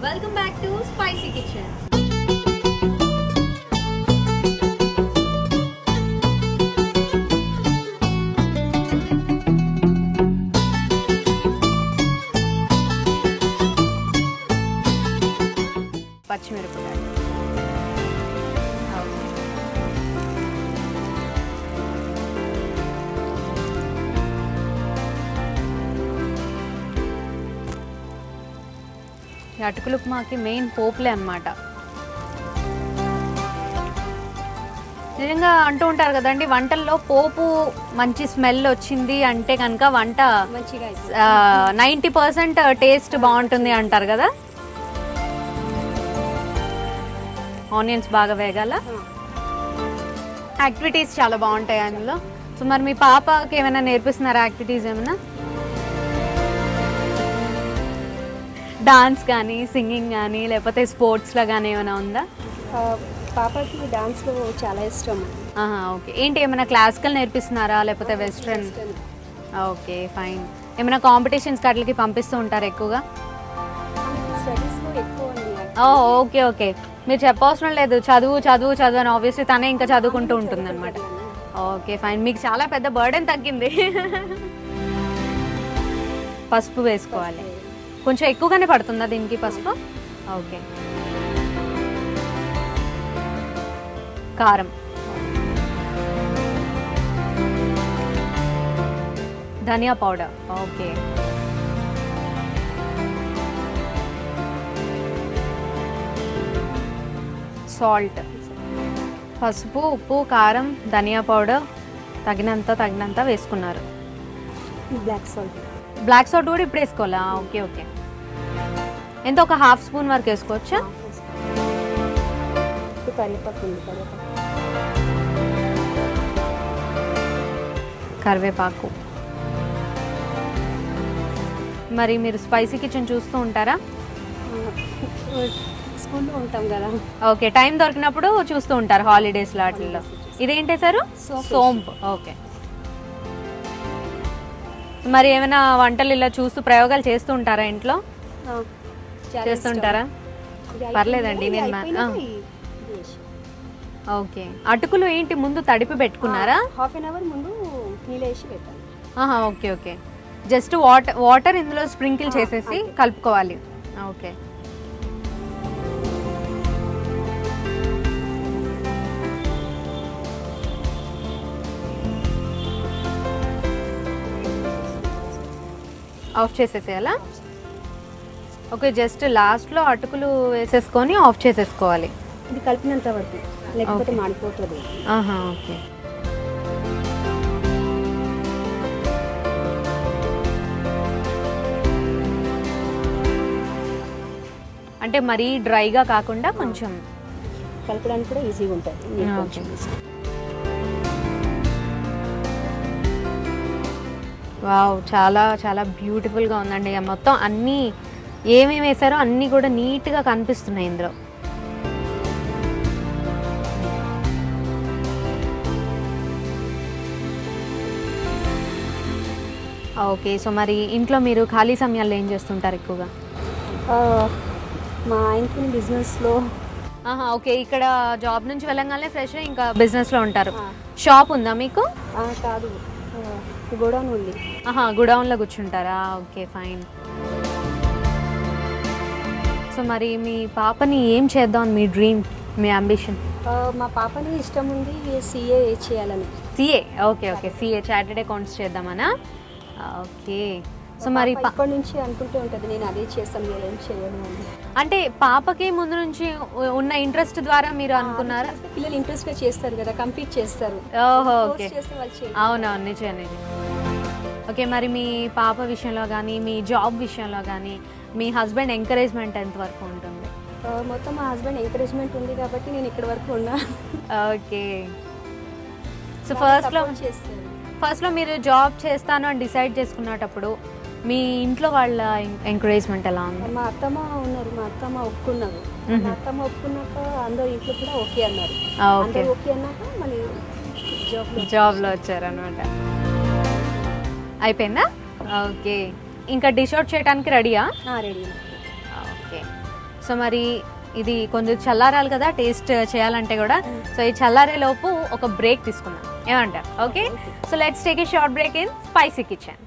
Welcome back to spicy kitchen. పచ్చిమిరపకాయలు, అటుకులు ఉప్మాకి main పోపులే అన్నమాట. నిజంగా అంటూ ఉంటారు కదండి, వంటల్లో పోపు మంచి స్మెల్ వచ్చింది అంటే కనుక వంట 90% టేస్ట్ బాగుంటుంది అంటారు కదా. ఆనియన్స్ బాగా వేగాల. యాక్టివిటీస్ చాలా బాగుంటాయి అందులో. సో మరి మీ పాపకి ఏమైనా నేర్పిస్తున్నారా యాక్టివిటీస్ ఏమైనా? డాన్స్ కానీ, సింగింగ్ కానీ, లేకపోతే స్పోర్ట్స్లో కానీ ఏమైనా ఉందా? పాపకి డాన్స్లో చాలా ఇష్టం. ఓకే. ఏంటి ఏమైనా క్లాసికల్ నేర్పిస్తున్నారా లేకపోతే వెస్ట్రన్? Okay, fine. ఏమైనా కాంపిటీషన్స్ అట్లకి పంపిస్తూ ఉంటారు ఎక్కువగా? స్టడీస్లో ఎక్కువ. ఓకే ఓకే, మీరు చెప్పవసరం లేదు, చదువు చదువు చదువు అని. ఆబ్వియస్లీ తనే ఇంకా చదువుకుంటూ ఉంటుంది అనమాట. ఓకే ఫైన్, మీకు చాలా పెద్ద బర్డెన్ తగ్గింది. పసుపు వేసుకోవాలి. కొంచెం ఎక్కువగానే పడుతుందా దీనికి పసుపు? ఓకే. కారం, ధనియా పౌడర్, ఓకే. సాల్ట్, పసుపు, ఉప్పు, కారం, ధనియా పౌడర్ తగినంత వేసుకున్నారు. బ్లాక్ సాల్ట్ కూడా ఇప్పుడు వేసుకోవాలా? Okay okay. ఎంత, ఒక హాఫ్ స్పూన్ వరకు వేసుకోవచ్చా? కరివేపాకు. మరి మీరు స్పైసీ కిచెన్ చూస్తూ ఉంటారా? స్కూల్లో ఉంటాం కదా. ఓకే, టైం దొరికినప్పుడు చూస్తూ ఉంటారు హాలిడేస్ వాటిల్లో. ఇదేంటి సార్? సోంపు. ఓకే. మరి ఏమైనా వంటలు ఇలా చూస్తూ ప్రయోగాలు చేస్తూ ఉంటారా ఇంట్లో? చేస్తుంటారా? పర్లేదండి. నేను ఓకే. అటుకులు ఏంటి ముందు తడిపి పెట్టుకున్నారా? హాఫ్ అన్ అవర్ ముందు నీళ్ళు వేసి పెట్టాలి. Okay okay. జస్ట్ వాటర్ ఇందులో స్ప్రింకిల్ చేసేసి కలుపుకోవాలి. ఓకే. ఆఫ్ చేసేసేయాలా? ఓకే, జస్ట్ లాస్ట్లో అటుకులు వేసేసుకొని ఆఫ్ చేసేసుకోవాలి. ఇది కలిపినంత వరకు, లేకపోతే మాడిపోతుంది. ఓకే. అంటే మరీ డ్రైగా కాకుండా కొంచెం కలపడానికి కూడా ఈజీగా ఉంటుంది. వావ్, చాలా చాలా బ్యూటిఫుల్గా ఉందండి. మొత్తం అన్నీ ఏమేమి వేసారో అన్నీ కూడా నీట్గా కనిపిస్తున్నాయి ఇందులో. ఓకే. సో మరి ఇంట్లో మీరు ఖాళీ సమయాల్లో ఏం చేస్తుంటారు ఎక్కువగా? మా ఆయనకి బిజినెస్లో. ఓకే, ఇక్కడ జాబ్ నుంచి వెళ్ళగానే ఫ్రెష్ ఇంకా బిజినెస్లో ఉంటారు. షాప్ ఉందా మీకు? కాదు, గోడౌన్ ఉంది. గోడౌన్లో కూర్చుంటారా? Okay fine. సో మరి మీ పాపని ఏం చేద్దాం, మీ డ్రీమ్, మీ అంబిషన్? మా పాపని ఇష్టం ఉంది CA చేయాలని. CA? Okay okay. CA, chartered accounts చేద్దామనా? ఓకే. సో మరి ఇప్పటి నుంచి అనుకుంటూ ఉంటుంది, నేను అదే చేస్తాను, మీరు ఏం చేయను అని. అంటే పాపకి ముందు నుంచి ఉన్న ఇంట్రెస్ట్ ద్వారా మీరు అనుకున్నారా? పిల్లలు ఇంట్రెస్ట్గా చేస్తారు కదా, కంప్లీట్ చేస్తారు. ఓహో, ఓకే. అవునవును, నిజమే. ఓకే, మరి మీ పాప విషయంలో కానీ, మీ జాబ్ విషయంలో కానీ మీ హస్బెండ్ ఎంకరేజ్మెంట్ ఎంతవరకు ఉంటుంది? మొత్తం మా హస్బెండ్ ఎంకరేజ్మెంట్ ఉంది కాబట్టి నేను ఇక్కడ వరకు ఉన్నా. ఓకే. సో ఫస్ట్లో మీరు జాబ్ చేస్తాను అని డిసైడ్ చేసుకున్నప్పుడు మీ ఇంట్లో వాళ్ళ ఎంకరేజ్మెంట్ ఎలా ఉంది? మా అత్తమ్మ ఉన్నారు, మా అత్తమ్మ ఒప్పుకున్నారు. మా అత్తమ్మ ఒప్పుకున్నాక అందరూ ఇంట్లో కూడా ఓకే అన్నారు. ఓకే అన్నాక మళ్ళీ జాబ్లో వచ్చారనమాట. అయిపోయిందా? ఓకే, ఇంకా డిష్ అవుట్ చేయడానికి రెడీయా? రెడీ. ఓకే, సో మరి ఇది కొంచెం చల్లారాలి కదా టేస్ట్ చేయాలంటే కూడా. సో ఈ చల్లారే లోపు ఒక బ్రేక్ తీసుకుందాం, ఏమంటారు? Okay, so let's take a short break in spicy kitchen.